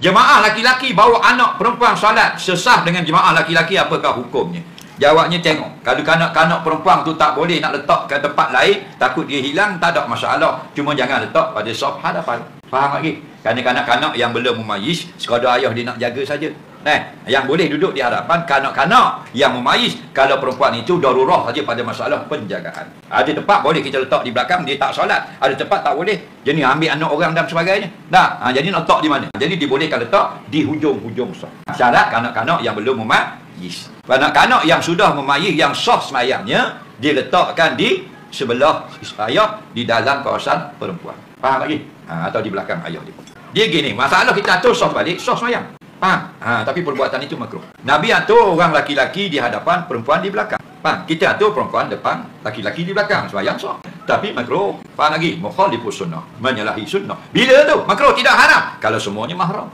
Jemaah laki-laki bawa anak perempuan solat sesah dengan jemaah laki-laki, apakah hukumnya? Jawabnya, tengok. Kalau kanak-kanak perempuan tu tak boleh nak letak ke tempat lain, takut dia hilang, tak ada masalah. Cuma jangan letak pada saf hadapan. Faham lagi? Kerana kanak-kanak yang belum memayis, sekadar ayah dia nak jaga saja. Yang boleh duduk di hadapan kanak-kanak yang memayis, kalau perempuan itu darurah saja pada masalah penjagaan. Ada tempat boleh kita letak di belakang, dia tak solat. Ada tempat tak boleh. Jadi ambil anak orang dan sebagainya. Jadi nak letak di mana? Jadi dibolehkan letak di hujung-hujung saf. Syarat kanak-kanak yang belum memayis. Kanak-kanak yang sudah memayis, yang sah semayangnya, diletakkan di sebelah ayah, di dalam kawasan perempuan. Faham lagi? Atau di belakang ayah dia. Dia gini, masalah kita atur sah balik, sah semayang. Faham? Tapi perbuatan itu makruh. Nabi atur orang laki-laki di hadapan, perempuan di belakang. Faham? Kita atur perempuan depan, laki-laki di belakang. Semayang sah. Tapi makruh. Faham lagi? Mukhalifus sunnah. Menyalahi sunnah. Bila tu? Makruh, tidak haram. Kalau semuanya mahram.